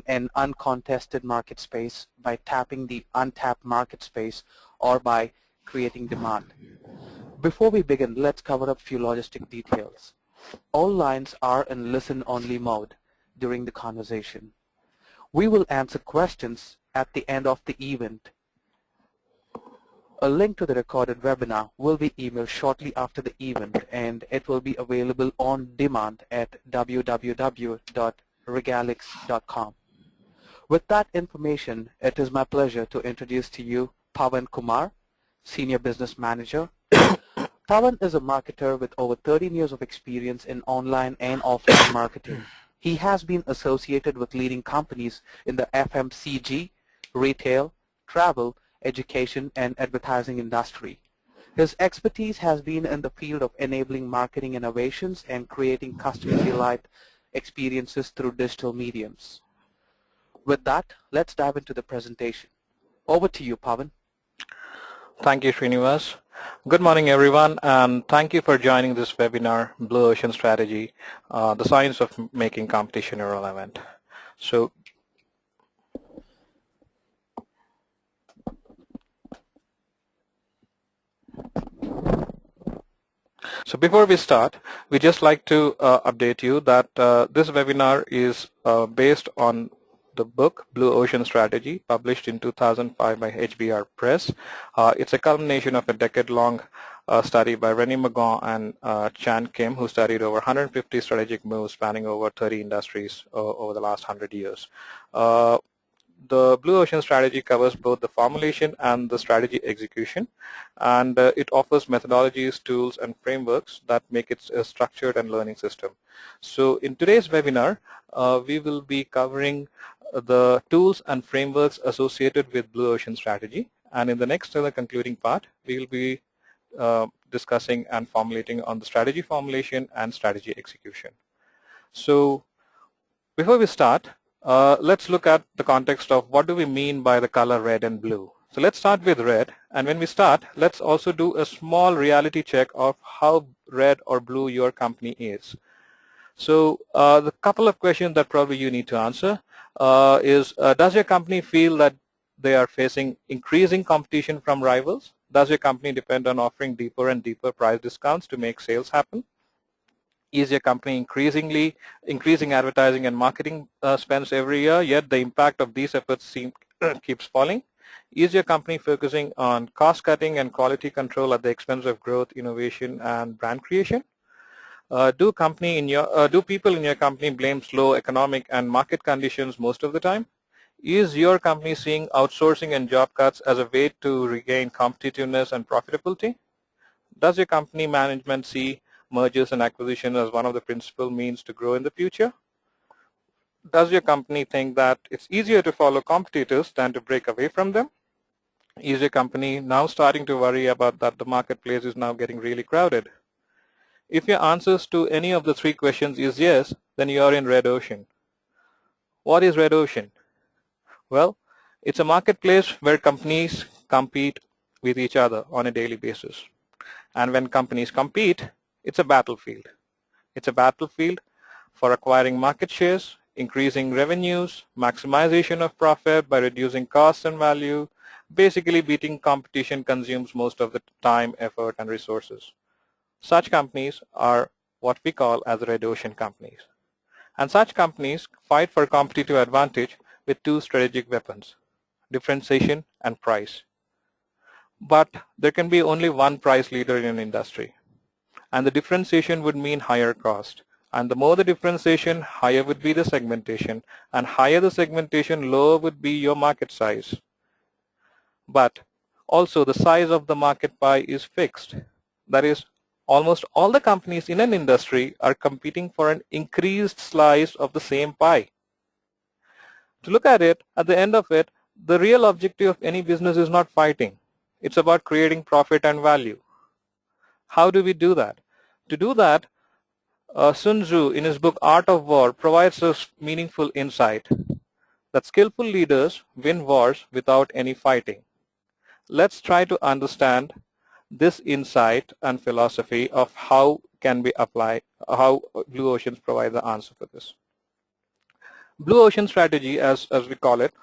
an uncontested market space by tapping the untapped market space or by creating demand. Before we begin, let's cover up a few logistic details. All lines are in listen-only mode during the conversation. We will answer questions at the end of the event. A link to the recorded webinar will be emailed shortly after the event, and it will be available on demand at www.regalix.com. With that information, it is my pleasure to introduce to you Pawan Kumar, Senior Business Manager. Pawan is a marketer with over 13 years of experience in online and offline marketing. He has been associated with leading companies in the FMCG, retail, travel, education, and advertising industry. His expertise has been in the field of enabling marketing innovations and creating customer delight experiences through digital mediums. With that, let's dive into the presentation. Over to you, Pawan. Thank you, Srinivas. Good morning, everyone, and thank you for joining this webinar, Blue Ocean Strategy, the science of making competition irrelevant. So before we start, we just like to update you that this webinar is based on the book Blue Ocean Strategy, published in 2005 by HBR Press. It's a culmination of a decade-long study by Rennie McGaugh and Chan Kim, who studied over 150 strategic moves spanning over 30 industries over the last 100 years. The Blue Ocean Strategy covers both the formulation and the strategy execution, and it offers methodologies, tools, and frameworks that make it a structured and learning system. So in today's webinar, we will be covering the tools and frameworks associated with Blue Ocean Strategy, and in the next concluding part, we will be discussing and formulating on the strategy formulation and strategy execution. So before we start, let's look at the context of what do we mean by the color red and blue. So let's start with red, and when we start, let's also do a small reality check of how red or blue your company is. So the couple of questions that probably you need to answer is, does your company feel that they are facing increasing competition from rivals? Does your company depend on offering deeper and deeper price discounts to make sales happen? Is your company increasing advertising and marketing spends every year, yet the impact of these efforts keeps falling? Is your company focusing on cost cutting and quality control at the expense of growth, innovation, and brand creation? Do people in your company blame slow economic and market conditions most of the time? Is your company seeing outsourcing and job cuts as a way to regain competitiveness and profitability? Does your company management see mergers and acquisitions as one of the principal means to grow in the future? Does your company think that it's easier to follow competitors than to break away from them? Is your company now starting to worry about that the marketplace is now getting really crowded? If your answers to any of the three questions is yes, then you are in red ocean. What is red ocean? Well, it's a marketplace where companies compete with each other on a daily basis. And when companies compete, it's a battlefield. It's a battlefield for acquiring market shares, increasing revenues, maximization of profit by reducing costs and value. Basically, beating competition consumes most of the time, effort, and resources. Such companies are what we call as red ocean companies. And such companies fight for competitive advantage with two strategic weapons: differentiation and price. But there can be only one price leader in an industry. And the differentiation would mean higher cost. And the more the differentiation, higher would be the segmentation. And higher the segmentation, lower would be your market size. But also the size of the market pie is fixed. That is, almost all the companies in an industry are competing for an increased slice of the same pie. To look at it, at the end of it, the real objective of any business is not fighting. It's about creating profit and value. How do we do that? To do that, Sun Tzu, in his book Art of War, provides us meaningful insight that skillful leaders win wars without any fighting. Let's try to understand this insight and philosophy of how can be applied, how Blue Oceans provide the answer for this. Blue ocean strategy, as we call it,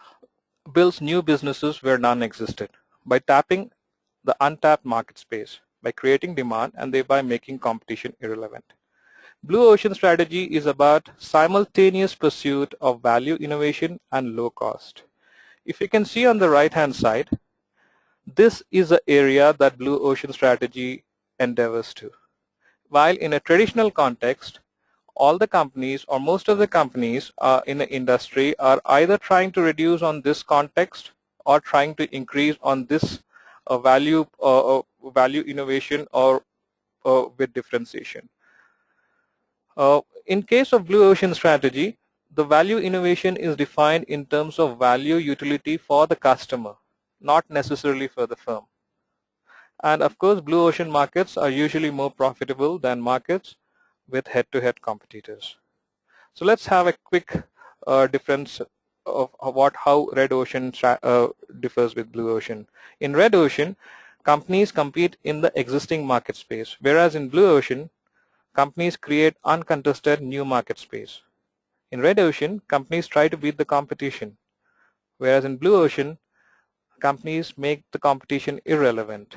builds new businesses where none existed by tapping the untapped market space, by creating demand and thereby making competition irrelevant. Blue ocean strategy is about simultaneous pursuit of value innovation and low cost. If you can see on the right hand side, this is the area that blue ocean strategy endeavors to. While in a traditional context, all the companies or most of the companies in the industry are either trying to reduce on this context or trying to increase on this value innovation or with differentiation. In case of blue ocean strategy, the value innovation is defined in terms of value utility for the customer, not necessarily for the firm. And of course, blue ocean markets are usually more profitable than markets with head-to-head competitors. So let's have a quick difference of how red ocean differs with blue ocean. In red ocean, companies compete in the existing market space, whereas in blue ocean, companies create uncontested new market space. In red ocean, companies try to beat the competition, whereas in blue ocean, companies make the competition irrelevant.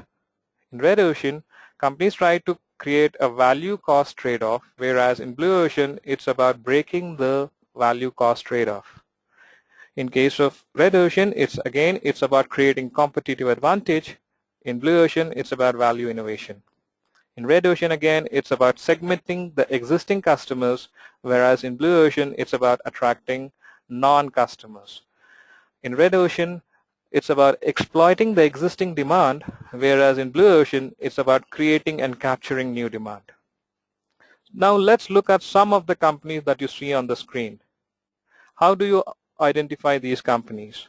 In red ocean, companies try to create a value cost trade-off, whereas in blue ocean, it's about breaking the value cost trade-off. In case of red ocean, it's about creating competitive advantage. In blue ocean, it's about value innovation. In red ocean again, it's about segmenting the existing customers, whereas in blue ocean, it's about attracting non-customers. In red ocean, it's about exploiting the existing demand, whereas in blue ocean, it's about creating and capturing new demand. Now let's look at some of the companies that you see on the screen. How do you identify these companies?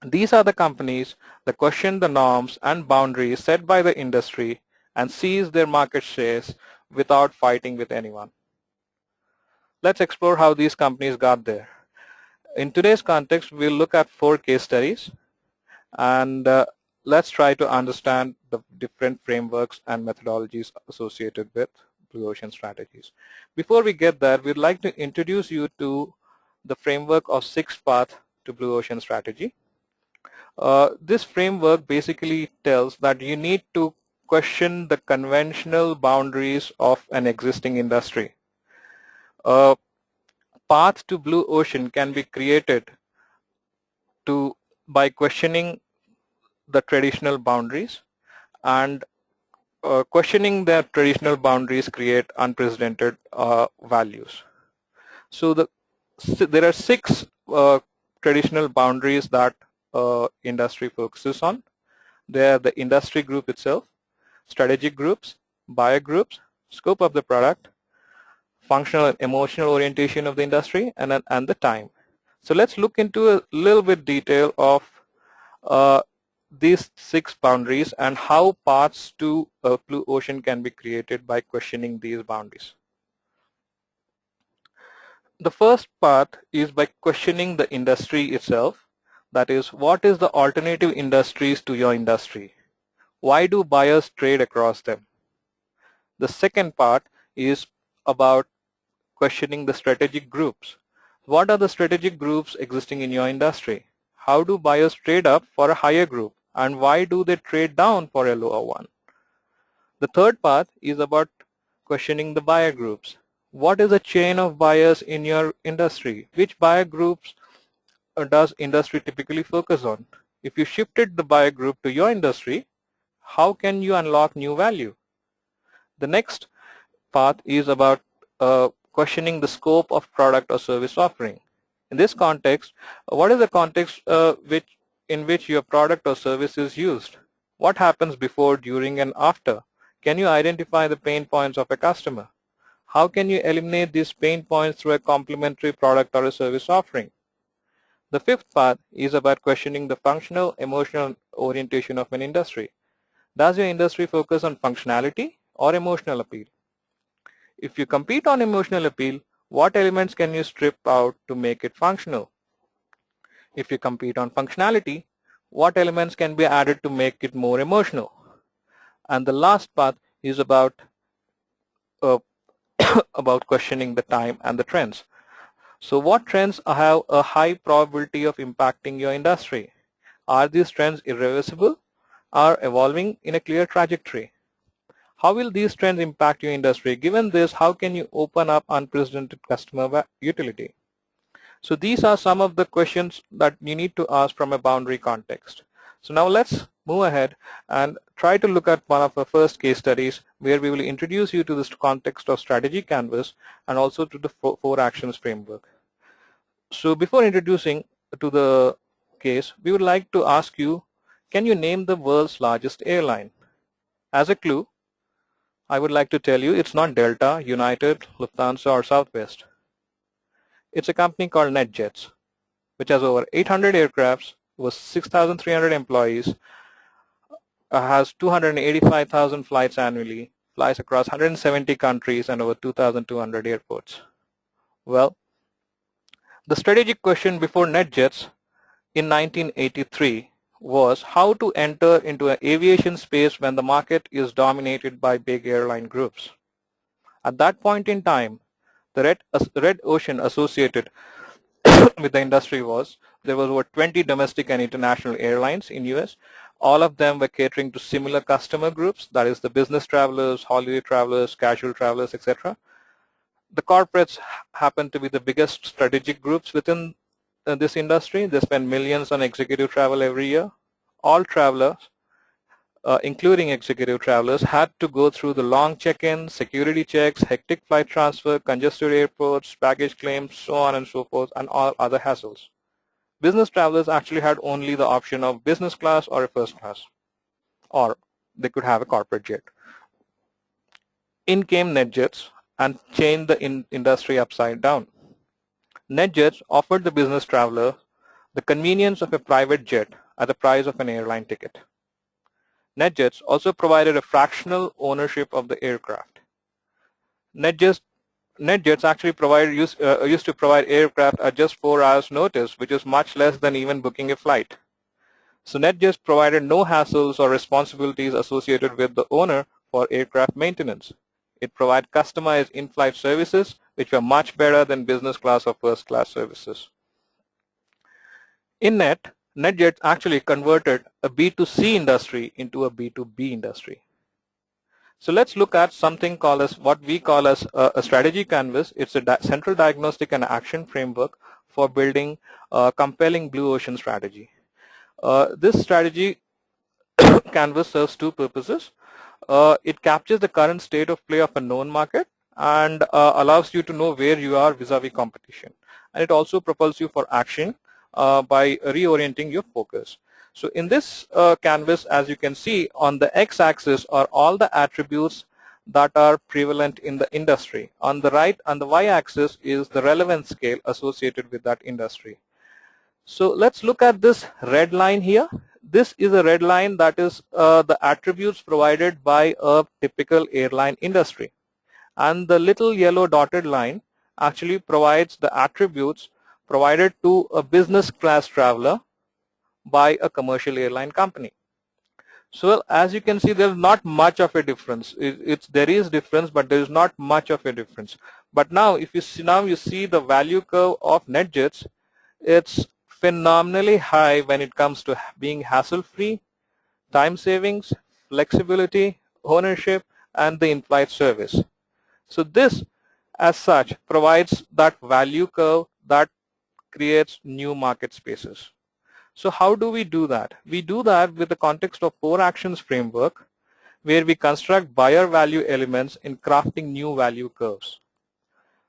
These are the companies that question the norms and boundaries set by the industry and seize their market shares without fighting with anyone. Let's explore how these companies got there. In today's context, we'll look at 4 case studies, and let's try to understand the different frameworks and methodologies associated with blue ocean strategies. Before we get there, we'd like to introduce you to the framework of 6 paths to blue ocean strategy. This framework basically tells that you need to question the conventional boundaries of an existing industry. A path to blue ocean can be created by questioning the traditional boundaries, and questioning the traditional boundaries create unprecedented values. So there are 6 traditional boundaries that industry focuses on. They are the industry group itself, strategic groups, buyer groups, scope of the product, functional and emotional orientation of the industry, and the time. So let's look into a little bit detail of these 6 boundaries and how paths to blue ocean can be created by questioning these boundaries. The first path is by questioning the industry itself. That is, what is the alternative industries to your industry? Why do buyers trade across them? The second part is about questioning the strategic groups. What are the strategic groups existing in your industry? How do buyers trade up for a higher group, and why do they trade down for a lower one? The third path is about questioning the buyer groups. What is the chain of buyers in your industry? Which buyer groups does industry typically focus on? If you shifted the buyer group to your industry, how can you unlock new value? The next path is about questioning the scope of product or service offering. In this context, what is the context in which your product or service is used? What happens before, during, and after? Can you identify the pain points of a customer? How can you eliminate these pain points through a complementary product or a service offering? The fifth path is about questioning the functional, emotional orientation of an industry. Does your industry focus on functionality or emotional appeal? If you compete on emotional appeal, what elements can you strip out to make it functional? If you compete on functionality, what elements can be added to make it more emotional? And the last path is about about questioning the time and the trends. So what trends have a high probability of impacting your industry? Are these trends irreversible or evolving in a clear trajectory? How will these trends impact your industry? Given this, how can you open up unprecedented customer utility? So these are some of the questions that you need to ask from a boundary context. So now let's move ahead and try to look at one of our first case studies where we will introduce you to this context of strategy canvas and also to the four actions framework. So before introducing to the case, we would like to ask you, can you name the world's largest airline? As a clue, I would like to tell you it's not Delta, United, Lufthansa, or Southwest. It's a company called NetJets, which has over 800 aircrafts, with 6,300 employees, has 285,000 flights annually, flies across 170 countries and over 2,200 airports. Well, the strategic question before NetJets in 1983 was how to enter into an aviation space when the market is dominated by big airline groups. At that point in time, the red ocean associated with the industry was there was over 20 domestic and international airlines in US. All of them were catering to similar customer groups, that is the business travelers, holiday travelers, casual travelers, etc. The corporates happen to be the biggest strategic groups within this industry. They spend millions on executive travel every year. All travelers, including executive travelers, had to go through the long check-in, security checks, hectic flight transfer, congested airports, baggage claims, so on and so forth, and all other hassles. Business travelers actually had only the option of business class or a first class, or they could have a corporate jet. In came NetJets and changed the industry upside down. NetJets offered the business traveler the convenience of a private jet at the price of an airline ticket. NetJets also provided a fractional ownership of the aircraft. NetJets actually used to provide aircraft at just 4 hours notice, which is much less than even booking a flight. So NetJets provided no hassles or responsibilities associated with the owner for aircraft maintenance. It provided customized in-flight services, which were much better than business class or first class services. In NetJets actually converted a B2C industry into a B2B industry. So let's look at something called as what we call as a strategy canvas. It's a central diagnostic and action framework for building a compelling blue ocean strategy. This strategy canvas serves two purposes. It captures the current state of play of a known market and allows you to know where you are vis-a-vis competition. And it also propels you for action by reorienting your focus. So in this canvas, as you can see, on the x-axis are all the attributes that are prevalent in the industry. On the right, on the y-axis is the relevance scale associated with that industry. So let's look at this red line here. This is a red line that is the attributes provided by a typical airline industry. And the little yellow dotted line actually provides the attributes provided to a business class traveler by a commercial airline company. So as you can see, there's not much of a difference. There is difference, but there is not much of a difference. But now, if you see, you see the value curve of NetJets, it's phenomenally high when it comes to being hassle-free, time savings, flexibility, ownership, and the in-flight service. So this, as such, provides that value curve that creates new market spaces. So how do we do that? We do that with the context of 4 actions framework, where we construct buyer value elements in crafting new value curves.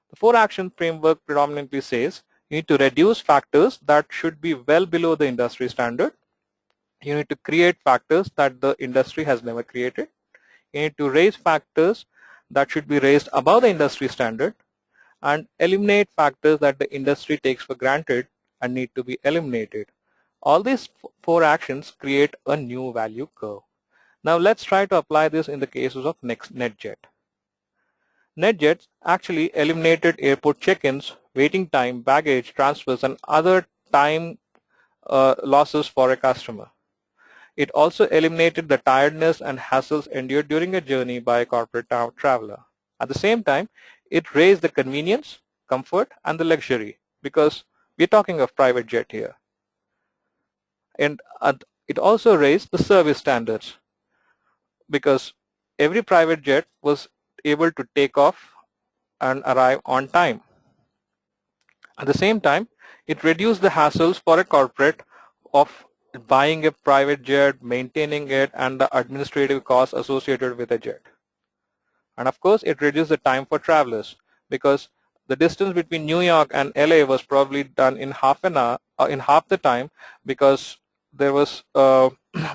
The 4 action framework predominantly says you need to reduce factors that should be well below the industry standard. You need to create factors that the industry has never created. You need to raise factors that should be raised above the industry standard, and eliminate factors that the industry takes for granted and need to be eliminated. All these 4 actions create a new value curve. Now let's try to apply this in the cases of NetJet. NetJets actually eliminated airport check-ins, waiting time, baggage, transfers, and other time losses for a customer. It also eliminated the tiredness and hassles endured during a journey by a corporate traveler. At the same time, it raised the convenience comfort, and the luxury, because we're talking of private jet here. And it also raised the service standards, because every private jet was able to take off and arrive on time. At the same time, it reduced the hassles for a corporate of buying a private jet, maintaining it, and the administrative costs associated with a jet. And of course, it reduced the time for travelers, because the distance between New York and LA was probably done in half an hour, in half the time, because there was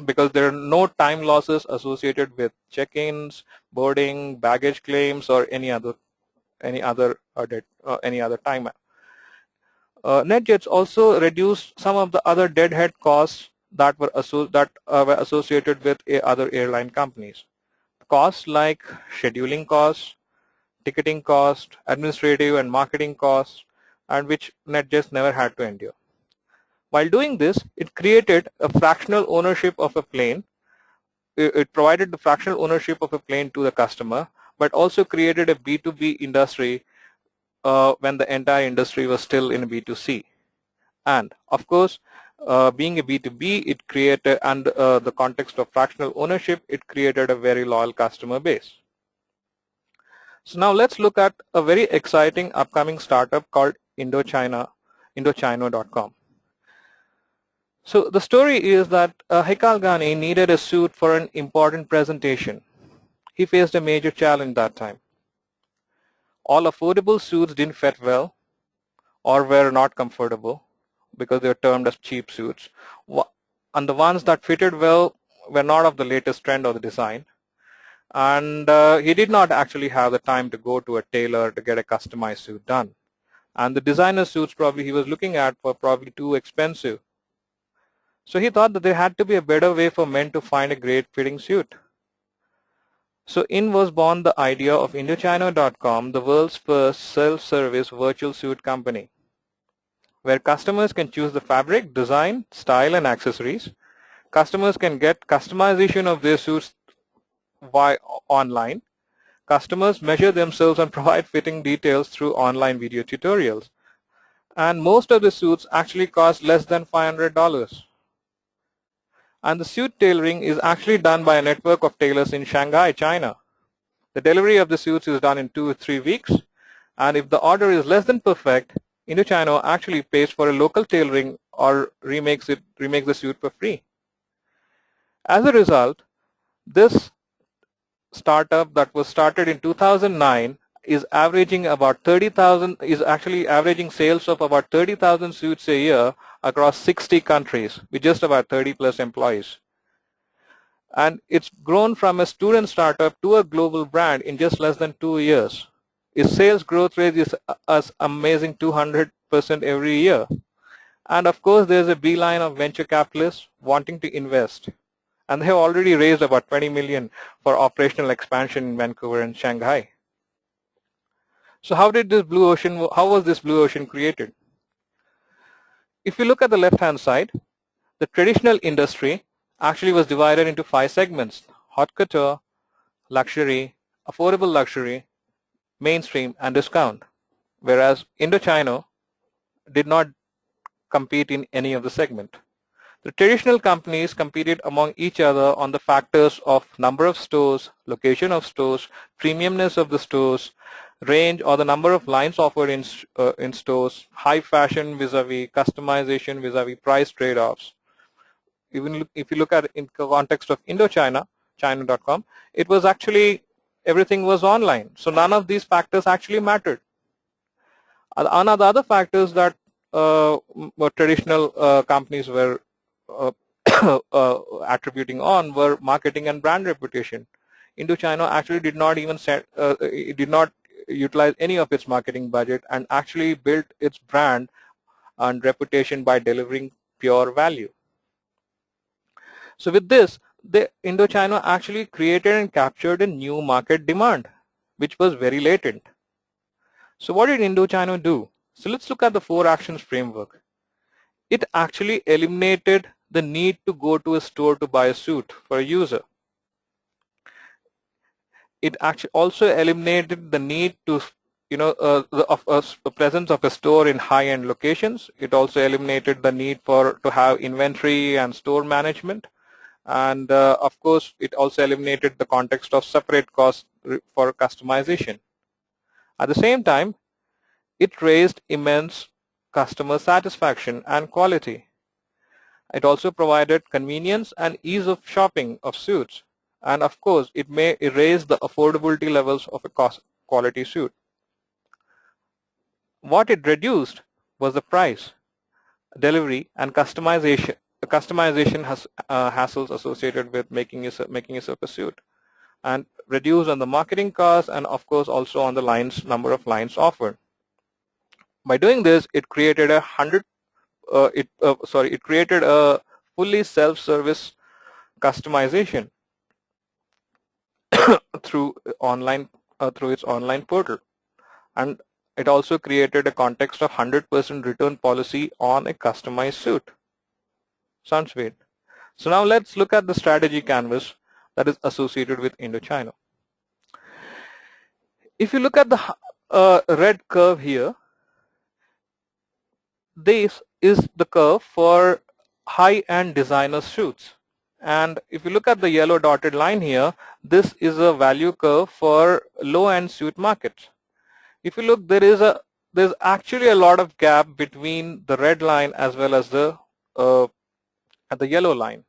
because there are no time losses associated with check-ins, boarding, baggage claims, or any other time. NetJets also reduced some of the other deadhead costs that were associated with other airline companies. Costs like scheduling costs, ticketing costs, administrative and marketing costs, and which NetJets never had to endure. While doing this, it created a fractional ownership of a plane. It provided the fractional ownership of a plane to the customer, but also created a B2B industry when the entire industry was still in B2C. And of course, being a B2B, it created, and the context of fractional ownership, it created a very loyal customer base. So now let's look at a very exciting upcoming startup called Indochino.com. So the story is that Hekal Ghani needed a suit for an important presentation. He faced a major challenge that time. All affordable suits didn't fit well or were not comfortable, because they were termed as cheap suits. And the ones that fitted well were not of the latest trend or the design. And he did not actually have the time to go to a tailor to get a customized suit done. And the designer suits probably he was looking at were probably too expensive. So he thought that there had to be a better way for men to find a great fitting suit. So in was born the idea of Indochino.com, the world's first self-service virtual suit company, where customers can choose the fabric, design, style, and accessories. Customers can get customization of their suits via online. Customers measure themselves and provide fitting details through online video tutorials. And most of the suits actually cost less than $500. And the suit tailoring is actually done by a network of tailors in Shanghai, China. The delivery of the suits is done in 2 or 3 weeks. And if the order is less than perfect, Indochino actually pays for a local tailoring or remakes the suit for free. As a result, this startup that was started in 2009 is averaging about 30,000, is actually averaging sales of about 30,000 suits a year across 60 countries with just about 30 plus employees. And it's grown from a student startup to a global brand in just less than 2 years. Its sales growth rate is as amazing 200% every year. And of course, there's a beeline of venture capitalists wanting to invest. And they have already raised about 20 million for operational expansion in Vancouver and Shanghai. So how was this blue ocean created? If you look at the left-hand side, the traditional industry actually was divided into 5 segments: haute couture, luxury, affordable luxury, mainstream, and discount. Whereas Indochino did not compete in any of the segment. The traditional companies competed among each other on the factors of number of stores, location of stores, premiumness of the stores, range or the number of lines offered in stores, high fashion vis-a-vis customization vis-a-vis price trade-offs. Even if you look at it in context of Indochina, China.com, it was actually everything was online. So none of these factors actually mattered. One of the other factors that traditional companies were attributing on were marketing and brand reputation. Indochino actually did not even did not utilize any of its marketing budget and actually built its brand and reputation by delivering pure value. So with this, the Indochino actually created and captured a new market demand, which was very latent. So what did Indochino do? So let's look at the 4 actions framework. It actually eliminated the need to go to a store to buy a suit for a user. It actually also eliminated the need to the presence of a store in high-end locations. It also eliminated the need to have inventory and store management. And of course, it also eliminated the context of separate costs for customization. At the same time, it raised immense customer satisfaction and quality. It also provided convenience and ease of shopping of suits. And of course, it may raise the affordability levels of a quality suit. What it reduced was the price, delivery, and customization. Customization has hassles associated with making yourself a suit, and reduce on the marketing costs, and of course also on the number of lines offered. By doing this, it created it created a fully self-service customization through its online portal, and it also created a context of 100% return policy on a customized suit. Sounds sweet. So now let's look at the strategy canvas that is associated with Indochina. If you look at the red curve here, this is the curve for high-end designer suits. And if you look at the yellow dotted line here, this is a value curve for low-end suit markets. If you look, there's actually a lot of gap between the red line as well as the yellow line.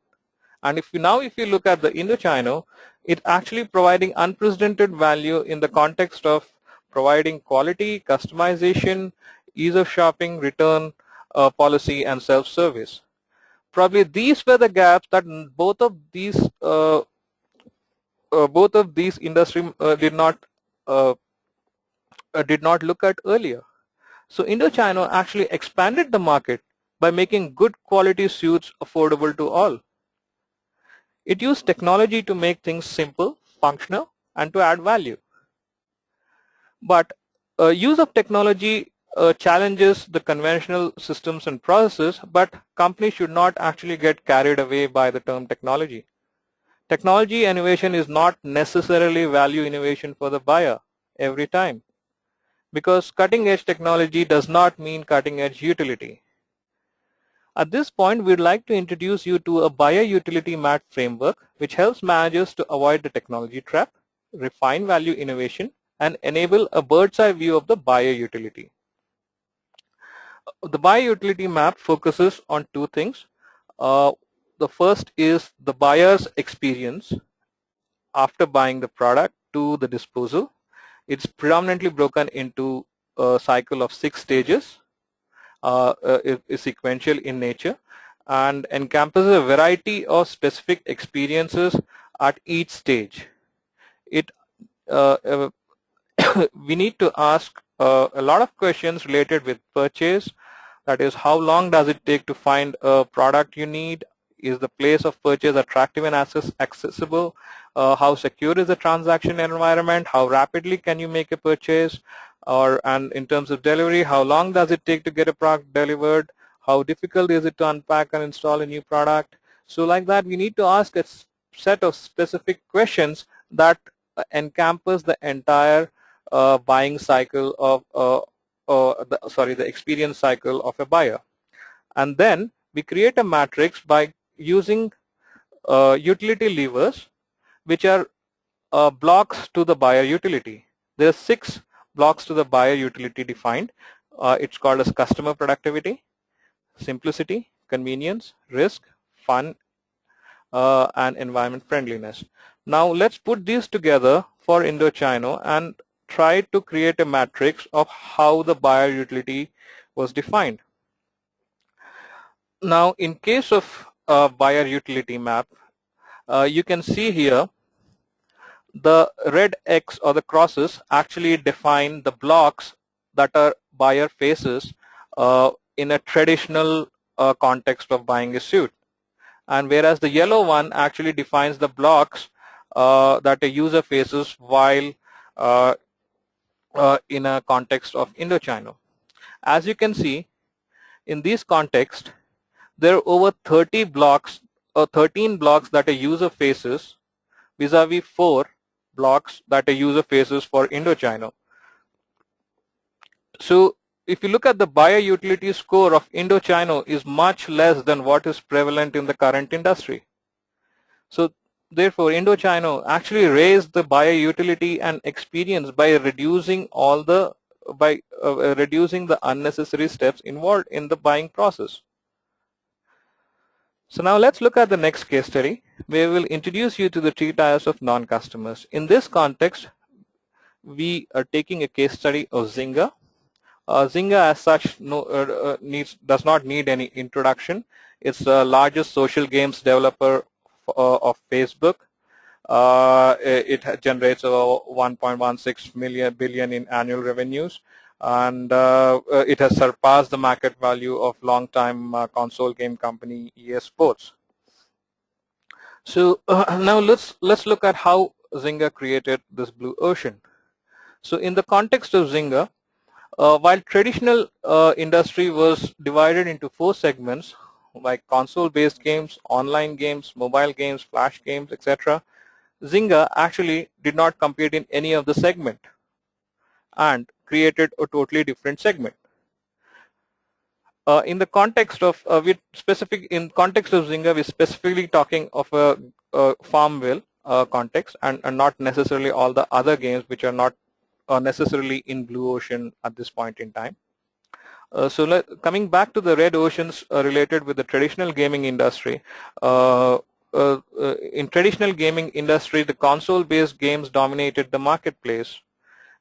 And if you look at the Indochina, it's actually providing unprecedented value in the context of providing quality, customization, ease of shopping, return policy, and self-service. Probably these were the gaps that both of these industry did not look at earlier. So Indochina actually expanded the market by making good quality suits affordable to all. It used technology to make things simple, functional, and to add value. But use of technology challenges the conventional systems and processes, but companies should not actually get carried away by the term technology. Technology innovation is not necessarily value innovation for the buyer every time, because cutting-edge technology does not mean cutting-edge utility. At this point, we'd like to introduce you to a buyer utility map framework which helps managers to avoid the technology trap, refine value innovation, and enable a bird's eye view of the buyer utility. The buyer utility map focuses on two things. The first is the buyer's experience after buying the product to the disposal. It's predominantly broken into a cycle of 6 stages. Is sequential in nature and encompasses a variety of specific experiences at each stage. We need to ask a lot of questions related with purchase. That is, how long does it take to find a product you need? Is the place of purchase attractive and accessible? How secure is the transaction environment? How rapidly can you make a purchase? And in terms of delivery, how long does it take to get a product delivered? How difficult is it to unpack and install a new product? So like that, we need to ask a set of specific questions that encompass the entire buying cycle of the experience cycle of a buyer. And then we create a matrix by using utility levers, which are blocks to the buyer utility. There are 6 blocks to the buyer utility defined. It's called as customer productivity, simplicity, convenience, risk, fun, and environment friendliness. Now let's put these together for Indochina and try to create a matrix of how the buyer utility was defined. Now in case of buyer utility map, you can see here the red X or the crosses actually define the blocks that are buyer faces in a traditional context of buying a suit. And whereas the yellow one actually defines the blocks that a user faces while in a context of Indochina. As you can see, in this context, there are over 30 blocks or 13 blocks that a user faces vis-a-vis 4 blocks that a user faces for Indochina. So if you look at the buyer utility score of Indochino is much less than what is prevalent in the current industry. So therefore, Indochino actually raised the buyer utility and experience by reducing reducing the unnecessary steps involved in the buying process. So now let's look at the next case study, where we will introduce you to the three tiers of non-customers. In this context, we are taking a case study of Zynga. Zynga as such does not need any introduction. It's the largest social games developer of Facebook. It generates over 1.16 billion in annual revenues, and it has surpassed the market value of long-time console game company EA Sports. So now let's look at how Zynga created this blue ocean. So in the context of Zynga, while traditional industry was divided into four segments like console-based games, online games, mobile games, flash games, etc., Zynga actually did not compete in any of the segment and created a totally different segment. In the context of in context of Zynga, we're specifically talking of a Farmville context, and not necessarily all the other games which are not necessarily in blue ocean at this point in time. Coming back to the red oceans related with the traditional gaming industry, in traditional gaming industry, the console-based games dominated the marketplace,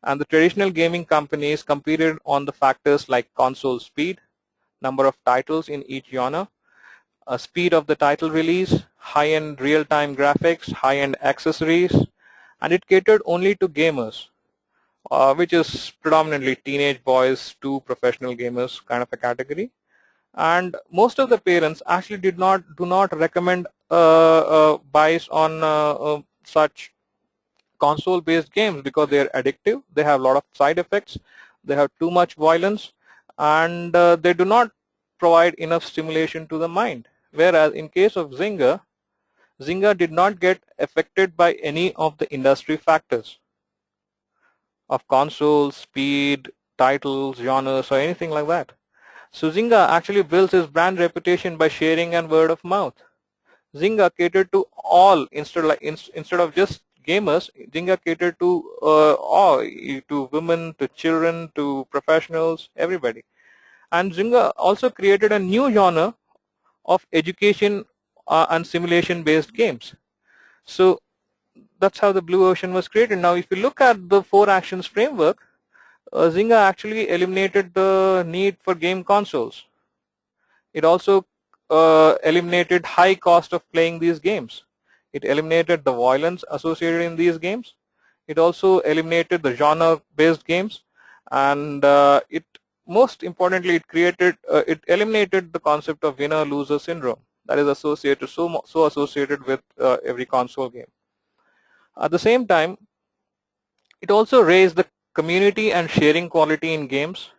and the traditional gaming companies competed on the factors like console speed, number of titles in each genre, speed of the title release, high-end real-time graphics, high-end accessories, and it catered only to gamers, which is predominantly teenage boys to professional gamers kind of a category. And most of the parents actually do not recommend buys on such console-based games because they are addictive. They have a lot of side effects. They have too much violence, and they do not provide enough stimulation to the mind. Whereas in case of Zynga, Zynga did not get affected by any of the industry factors of console, speed, titles, genres, or anything like that. So Zynga actually builds its brand reputation by sharing and word of mouth. Zynga catered to all instead of just gamers. Zynga catered to all, to women, to children, to professionals, everybody. And Zynga also created a new genre of education and simulation-based games. So that's how the blue ocean was created. Now, if you look at the 4 actions framework, Zynga actually eliminated the need for game consoles. It also eliminated high cost of playing these games. It eliminated the violence associated in these games. It also eliminated the genre-based games, and it most importantly it eliminated the concept of winner-loser syndrome that is associated so associated with every console game. At the same time, it also raised the community and sharing quality in games.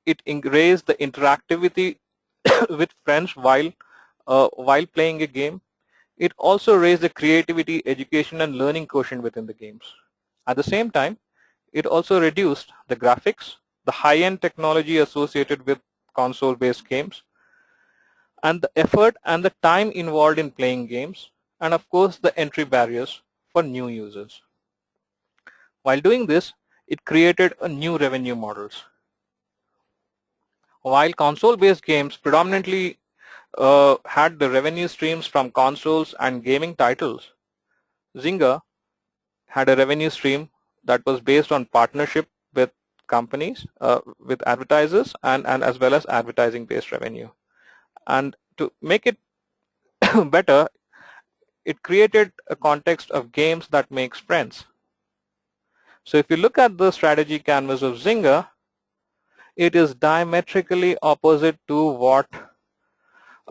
It raised the interactivity with friends while playing a game. It also raised the creativity, education, and learning quotient within the games. At the same time, it also reduced the graphics, the high-end technology associated with console-based games, and the effort and the time involved in playing games, and of course the entry barriers for new users. While doing this, it created a new revenue models. While console-based games predominantly had the revenue streams from consoles and gaming titles, Zynga had a revenue stream that was based on partnership with companies, with advertisers, and as well as advertising-based revenue. And to make it better, it created a context of games that makes friends. So if you look at the strategy canvas of Zynga, it is diametrically opposite to what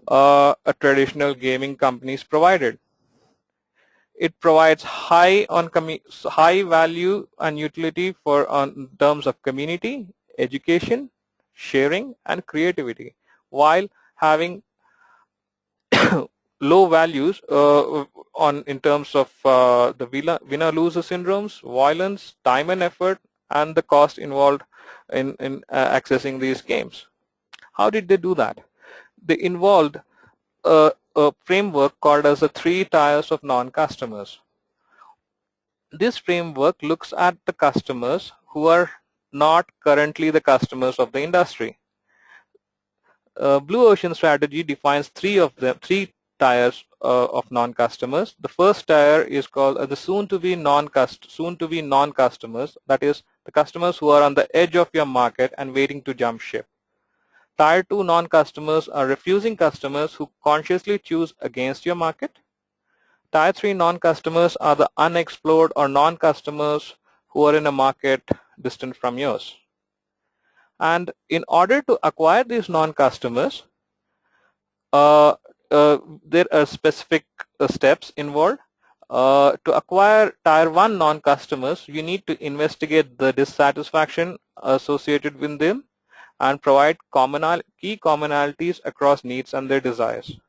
a traditional gaming companies provided. It provides high value and utility for in terms of community, education, sharing, and creativity, while having low values in terms of the winner-loser syndromes, violence, time and effort, and the cost involved in accessing these games. How did they do that? They involved a framework called as the 3 tiers of non-customers. This framework looks at the customers who are not currently the customers of the industry. Blue Ocean strategy defines three tiers of non-customers. The first tier is called the soon-to-be non-customers. That is, the customers who are on the edge of your market and waiting to jump ship. Tier 2 non-customers are refusing customers who consciously choose against your market. Tier 3 non-customers are the unexplored or non-customers who are in a market distant from yours. And in order to acquire these non-customers, there are specific steps involved. To acquire Tier 1 non-customers, you need to investigate the dissatisfaction associated with them and provide key commonalities across needs and their desires.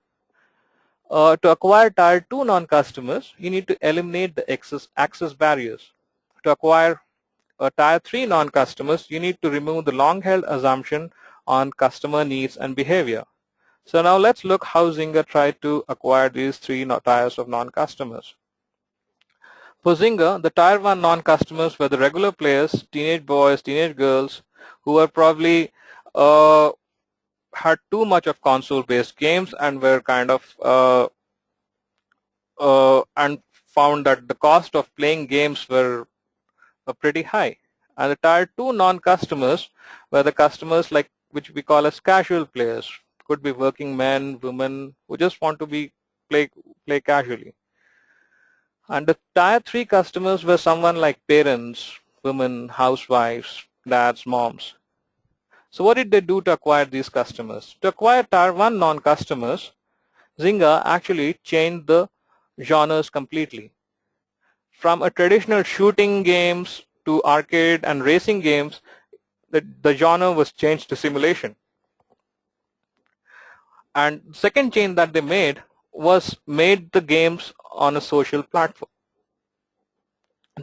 To acquire Tier 2 non-customers, you need to eliminate the access barriers. To acquire Tier 3 non-customers, you need to remove the long-held assumption on customer needs and behavior. So now let's look how Zynga tried to acquire these 3 tiers of non-customers. For Zynga, the Tier 1 non-customers were the regular players, teenage boys, teenage girls, who were probably had too much of console-based games and were kind of and found that the cost of playing games were pretty high. And the Tier 2 non-customers were the customers like which we call as casual players. Could be working men, women who just want to play casually. And the Tier 3 customers were someone like parents, women, housewives, dads, moms. So what did they do to acquire these customers? To acquire Tier 1 non-customers, Zynga actually changed the genres completely. From a traditional shooting games to arcade and racing games, the genre was changed to simulation. And the second change that they made was made the games on a social platform.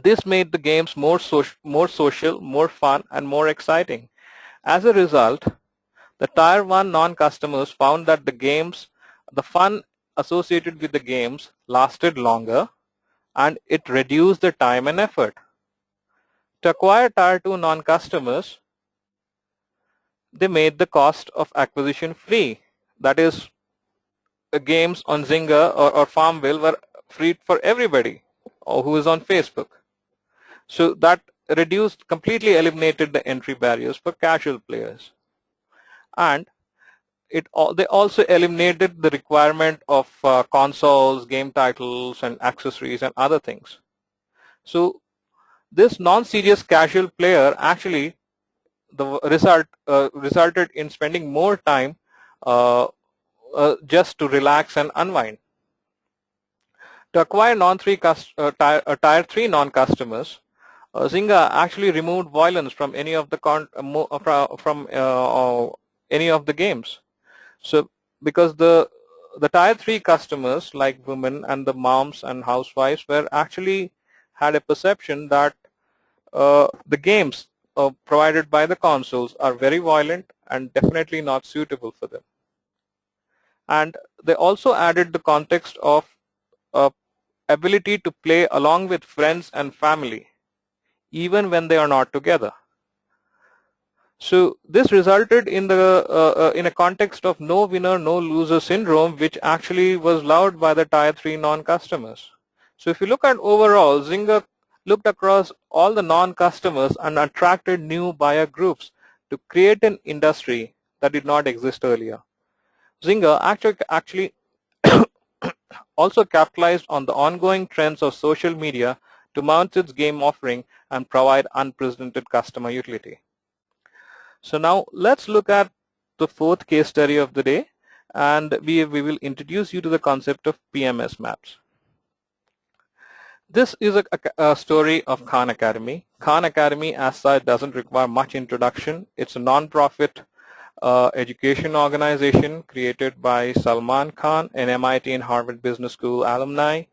This made the games more social, more fun, and more exciting. As a result, the Tier 1 non-customers found that the fun associated with the games lasted longer, and it reduced the time and effort. To acquire Tier 2 non-customers, they made the cost of acquisition free. That is, the games on Zynga or Farmville were free for everybody who is on Facebook. So that completely eliminated the entry barriers for casual players. And they also eliminated the requirement of consoles, game titles, and accessories and other things. So this non-serious casual player actually resulted in spending more time just to relax and unwind. To acquire Tier 3 non-customers, Zynga actually removed violence from any of the games. So because the Tier 3 customers like women and the moms and housewives were actually had a perception that the games provided by the consoles are very violent and definitely not suitable for them. And they also added the context of ability to play along with friends and family, even when they are not together. So this resulted in a context of no winner, no loser syndrome, which actually was loved by the Tier 3 non-customers. So if you look at overall, Zynga looked across all the non-customers and attracted new buyer groups to create an industry that did not exist earlier. Zynga actually also capitalized on the ongoing trends of social media to mount its game offering and provide unprecedented customer utility. So now let's look at the fourth case study of the day, and we will introduce you to the concept of PMS maps. This is a story of Khan Academy. Khan Academy as such doesn't require much introduction. It's a non-profit education organization created by Salman Khan, an MIT and Harvard Business School alumni.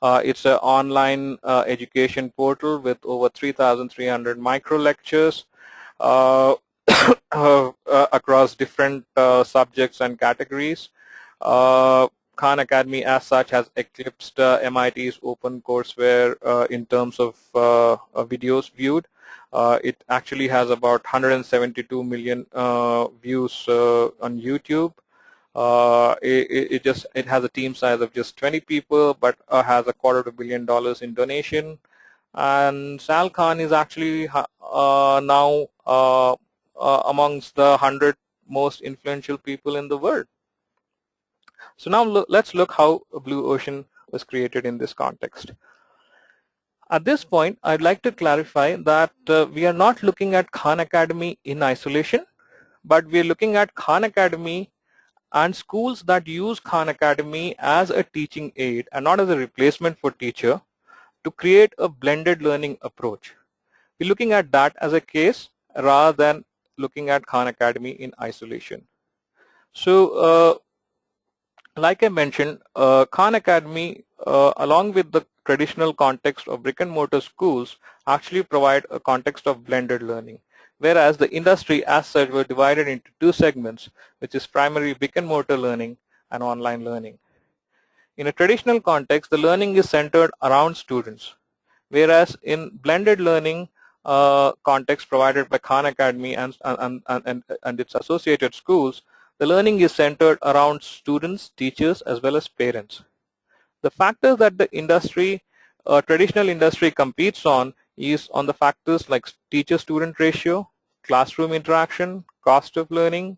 It's an online education portal with over 3,300 micro lectures across different subjects and categories. Khan Academy as such has eclipsed MIT's open courseware in terms of videos viewed. It actually has about 172 million views on YouTube. It has a team size of just 20 people, but has $250 million in donation. And Sal Khan is actually now amongst the 100 most influential people in the world. So now let's look how Blue Ocean was created in this context. At this point, I'd like to clarify that we are not looking at Khan Academy in isolation, but we are looking at Khan Academy and schools that use Khan Academy as a teaching aid and not as a replacement for teacher to create a blended learning approach. We're looking at that as a case rather than looking at Khan Academy in isolation. So like I mentioned, Khan Academy, along with the traditional context of brick and mortar schools, actually provide a context of blended learning, whereas the industry as such were divided into two segments, which is primary brick and mortar learning and online learning. In a traditional context, the learning is centered around students, whereas in blended learning context provided by Khan Academy and its associated schools, the learning is centered around students, teachers, as well as parents. The factors that the industry, traditional industry competes on is on the factors like teacher-student ratio, classroom interaction, cost of learning,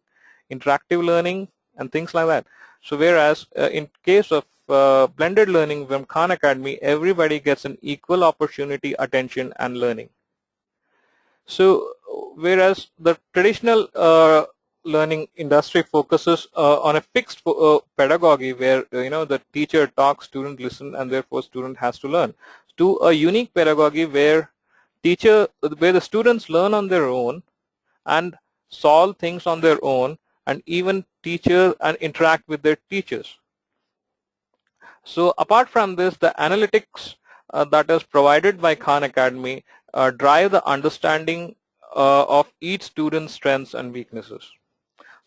interactive learning, and things like that. So whereas in case of blended learning from Khan Academy, everybody gets an equal opportunity, attention, and learning. So whereas the traditional learning industry focuses on a fixed pedagogy where the teacher talks, student listen, and therefore student has to learn, to a unique pedagogy where the students learn on their own and solve things on their own, and even teachers and interact with their teachers. So apart from this, the analytics that is provided by Khan Academy drive the understanding of each student's strengths and weaknesses.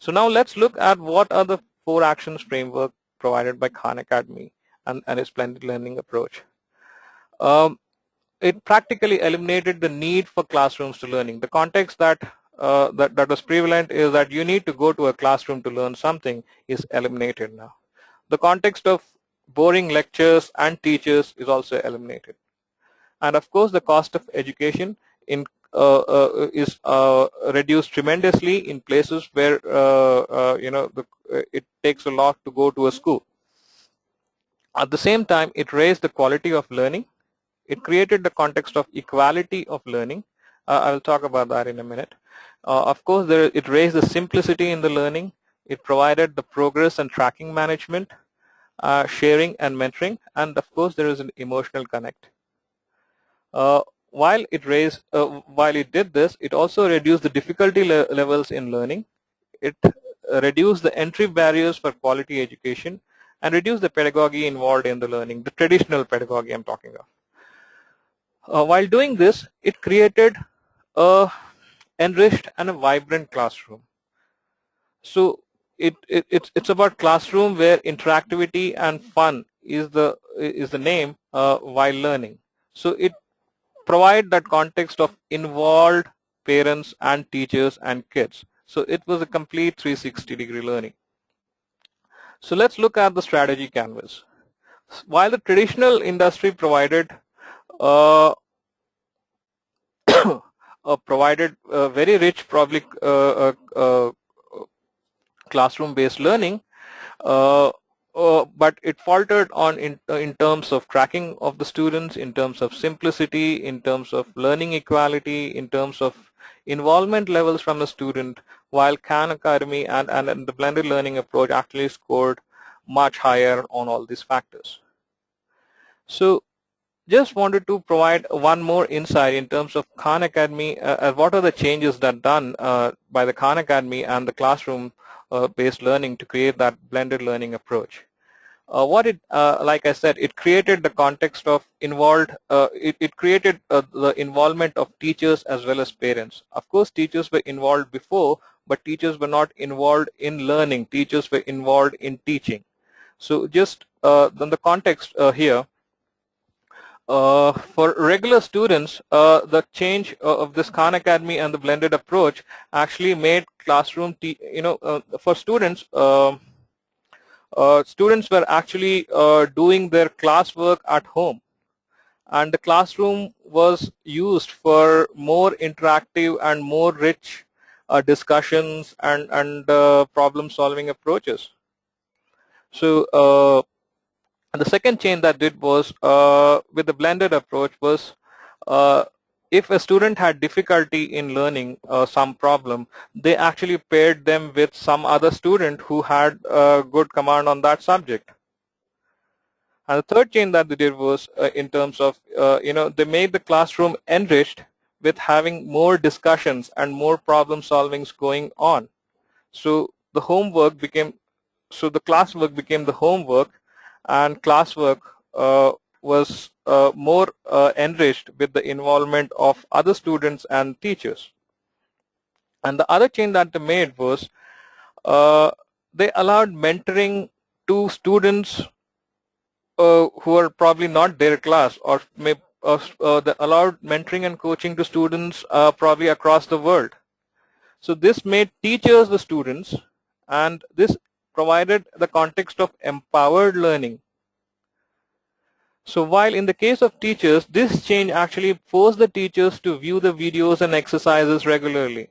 So now let's look at what are the 4 actions framework provided by Khan Academy and its blended learning approach. It practically eliminated the need for classrooms to learning. The context that was prevalent is that you need to go to a classroom to learn something is eliminated now. The context of boring lectures and teachers is also eliminated. And of course, the cost of education is reduced tremendously in places where it takes a lot to go to a school. At the same time, it raised the quality of learning. It created the context of equality of learning. I will talk about that in a minute. Of course, it raised the simplicity in the learning. It provided the progress and tracking management, sharing and mentoring, and of course, there is an emotional connect. While it did this, it also reduced the difficulty levels in learning. It reduced the entry barriers for quality education and reduced the pedagogy involved in the learning, the traditional pedagogy I'm talking of. While doing this, it created a enriched and a vibrant classroom. So it's about classroom where interactivity and fun is the name while learning. So it provide that context of involved parents and teachers and kids. So it was a complete 360-degree learning. So let's look at the strategy canvas. While the traditional industry provided very rich public classroom-based learning, but it faltered in terms of tracking of the students, in terms of simplicity, in terms of learning equality, in terms of involvement levels from the student, while Khan Academy and the blended learning approach actually scored much higher on all these factors. So just wanted to provide one more insight in terms of Khan Academy. What are the changes that done by the Khan Academy and the classroom based learning to create that blended learning approach? Like I said, it created the context of it created the involvement of teachers as well as parents. Of course, teachers were involved before, but teachers were not involved in learning. Teachers were involved in teaching. So just then the context here, for regular students, the change of this Khan Academy and the blended approach actually made classroom, for students, students were actually doing their classwork at home, and the classroom was used for more interactive and more rich discussions and problem solving approaches. So the second change that did was with the blended approach was uh, if a student had difficulty in learning some problem, they actually paired them with some other student who had good command on that subject. And the third change that they did was in terms of, they made the classroom enriched with having more discussions and more problem solvings going on. So the classwork became the homework, and classwork was more enriched with the involvement of other students and teachers. And the other change that they made was they allowed mentoring to students who are probably not their class, or they allowed mentoring and coaching to students probably across the world. So this made teachers the students, and this provided the context of empowered learning. So while in the case of teachers, this change actually forced the teachers to view the videos and exercises regularly.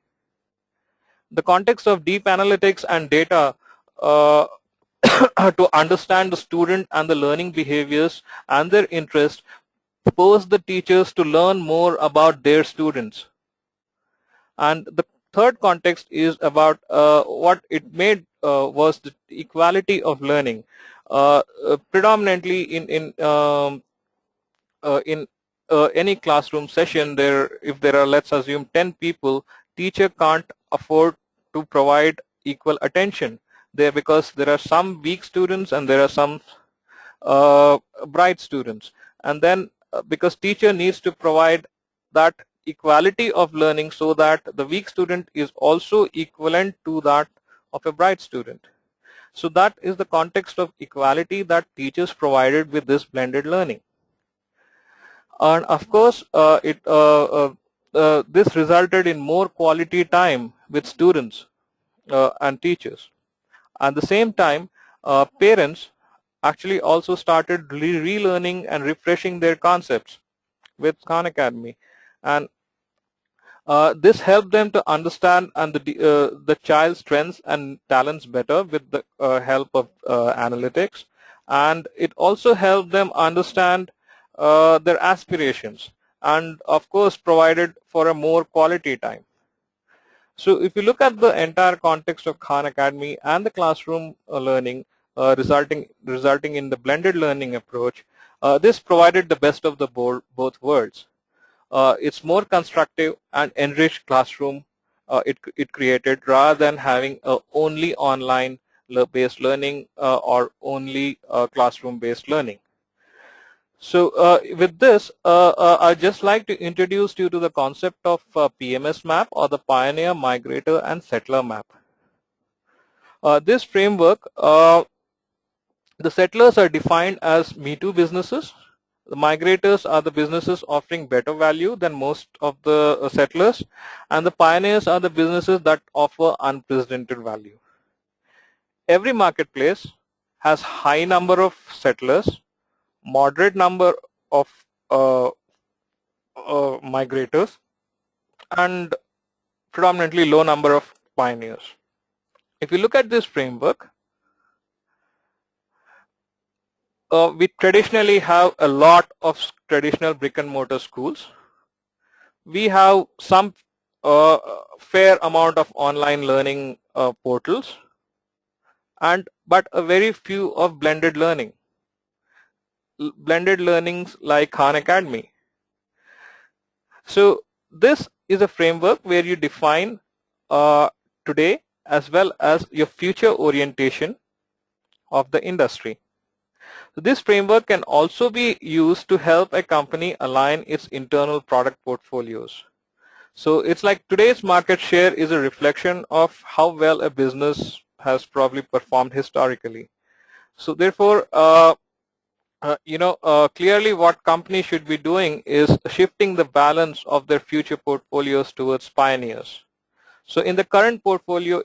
The context of deep analytics and data uh, to understand the student and the learning behaviors and their interests forced the teachers to learn more about their students. And the third context is about what it made was the equality of learning. Predominantly in any classroom session, if there are, let's assume, 10 people, teacher can't afford to provide equal attention there, because there are some weak students and there are some bright students. And then because teacher needs to provide that equality of learning so that the weak student is also equivalent to that of a bright student. So that is the context of equality that teachers provided with this blended learning. And of course, this resulted in more quality time with students and teachers. At the same time, parents actually also started relearning and refreshing their concepts with Khan Academy, and this helped them to understand the child's strengths and talents better with the help of analytics, and it also helped them understand their aspirations, and of course provided for a more quality time. So if you look at the entire context of Khan Academy and the classroom learning resulting in the blended learning approach, this provided the best of the both worlds. It's more constructive and enriched classroom it created, rather than having only online based learning or only classroom based learning. So with this, I'd just like to introduce you to the concept of PMS map, or the Pioneer, Migrator, and Settler map. This framework, the settlers are defined as Me Too businesses. The migrators are the businesses offering better value than most of the settlers, and the pioneers are the businesses that offer unprecedented value. Every marketplace has high number of settlers, moderate number of uh, migrators, and predominantly low number of pioneers. If you look at this framework, we traditionally have a lot of traditional brick and mortar schools. We have some fair amount of online learning portals, but a very few of blended learnings like Khan Academy. So this is a framework where you define today as well as your future orientation of the industry. This framework can also be used to help a company align its internal product portfolios. So it's like today's market share is a reflection of how well a business has probably performed historically. So therefore, clearly what companies should be doing is shifting the balance of their future portfolios towards pioneers. So in the current portfolio,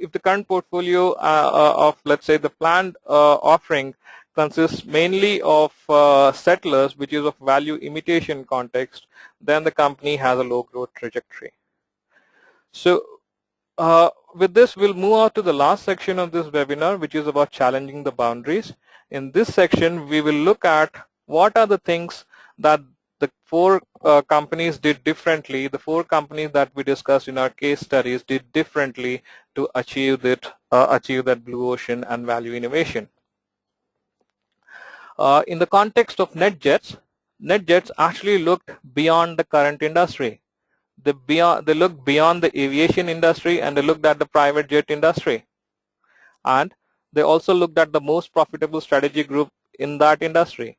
if the current portfolio of, let's say, the planned offering consists mainly of settlers, which is of value imitation context, then the company has a low growth trajectory. So with this, we'll move on to the last section of this webinar, which is about challenging the boundaries. In this section, we will look at what are the things that the four companies did differently, the four companies that we discussed in our case studies did differently to achieve that blue ocean and value innovation. In the context of NetJets actually looked beyond the current industry. They looked beyond the aviation industry, and they looked at the private jet industry. And they also looked at the most profitable strategy group in that industry.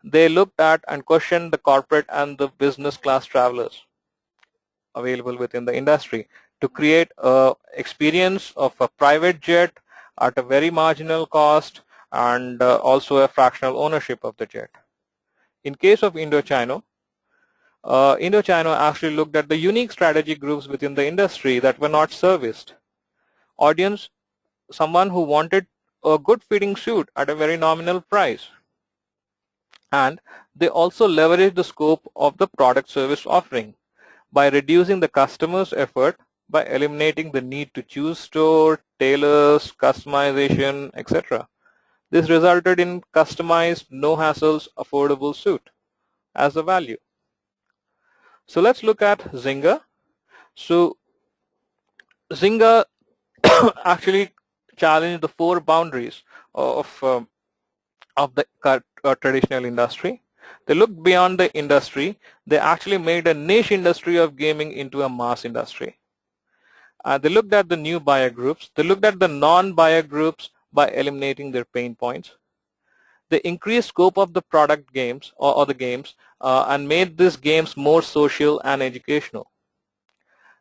They looked at and questioned the corporate and the business class travelers available within the industry to create an experience of a private jet at a very marginal cost and also a fractional ownership of the jet. In case of Indochina actually looked at the unique strategy groups within the industry that were not serviced. Audience, someone who wanted a good fitting suit at a very nominal price. And they also leveraged the scope of the product service offering by reducing the customer's effort by eliminating the need to choose store, tailors, customization, etc. This resulted in customized, no hassles, affordable suit as a value. So let's look at Zynga. So Zynga actually challenged the four boundaries of the traditional industry. They looked beyond the industry. They actually made a niche industry of gaming into a mass industry. They looked at the new buyer groups. They looked at the non-buyer groups by eliminating their pain points. They increased scope of the product games or the games and made these games more social and educational.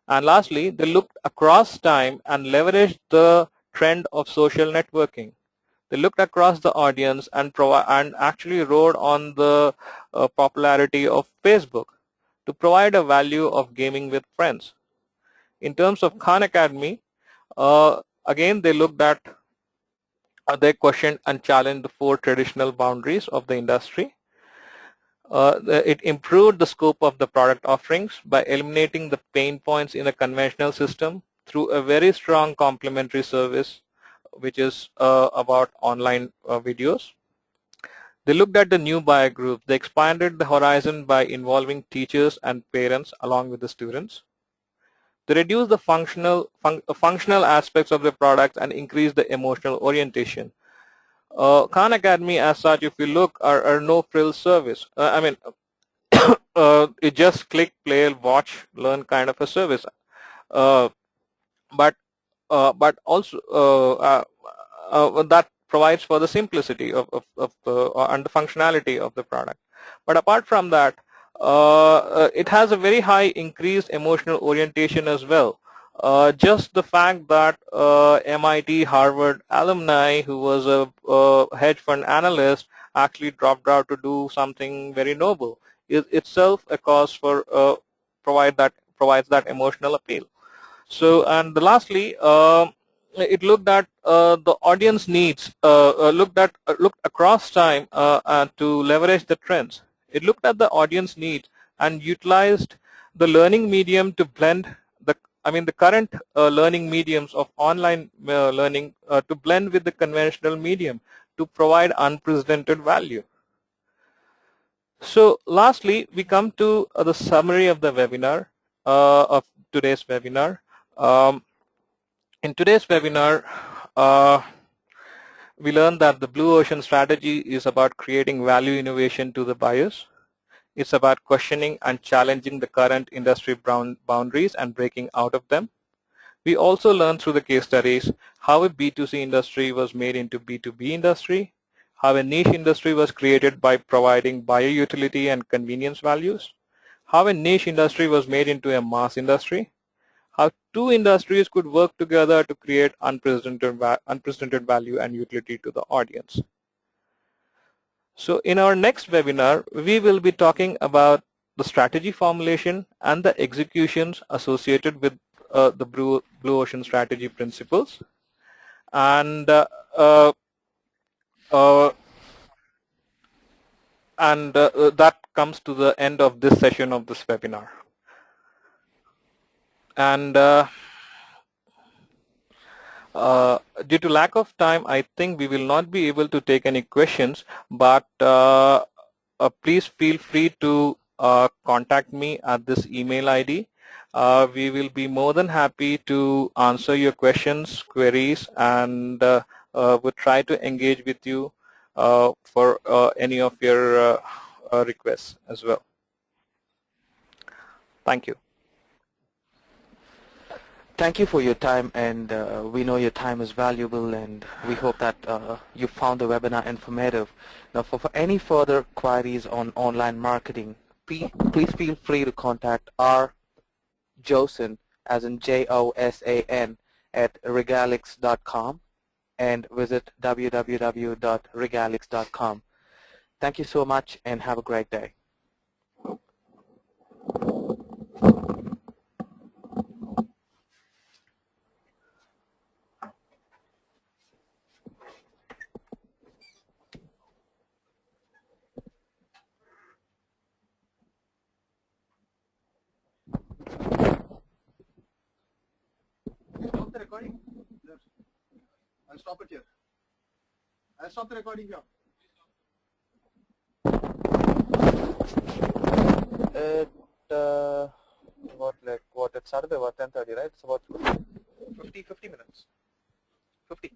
And lastly, they looked across time and leveraged the trend of social networking. They looked across the audience and actually rode on the popularity of Facebook to provide a value of gaming with friends. In terms of Khan Academy, again they looked at, they questioned and challenged the four traditional boundaries of the industry. It improved the scope of the product offerings by eliminating the pain points in a conventional system through a very strong complementary service, which is about online videos. They looked at the new buyer group. They expanded the horizon by involving teachers and parents along with the students. They reduced the functional aspects of the products and increased the emotional orientation. Khan Academy, as such, if you look, are no frill service. It just click, play, watch, learn kind of a service. But also that provides for the simplicity of and the functionality of the product. But apart from that, it has a very high increased emotional orientation as well. Just the fact that MIT, Harvard alumni who was a hedge fund analyst actually dropped out to do something very noble is itself a cause for provides that emotional appeal. So, and lastly, it looked at the audience needs, looked across time to leverage the trends. It looked at the audience needs and utilized the learning medium to blend the current learning mediums of online learning to blend with the conventional medium to provide unprecedented value. So lastly, we come to the summary of the webinar, of today's webinar. In today's webinar, we learned that the blue ocean strategy is about creating value innovation to the buyers. It's about questioning and challenging the current industry boundaries and breaking out of them. We also learned through the case studies how a B2C industry was made into B2B industry, how a niche industry was created by providing buyer utility and convenience values, how a niche industry was made into a mass industry, how two industries could work together to create unprecedented value and utility to the audience. So in our next webinar, we will be talking about the strategy formulation and the executions associated with the Blue Ocean strategy principles. And that comes to the end of this session of this webinar. And due to lack of time, I think we will not be able to take any questions, but please feel free to contact me at this email ID. We will be more than happy to answer your questions, queries, and we'll try to engage with you for any of your requests as well. Thank you. Thank you for your time, and we know your time is valuable, and we hope that you found the webinar informative. Now, for any further queries on online marketing, please feel free to contact our Josan, as in Josan, at regalix.com, and visit www.regalix.com. Thank you so much, and have a great day. Stop the recording. I'll stop it here. I'll stop the recording here. It started at 10:30, right? It's about 50 minutes. 50.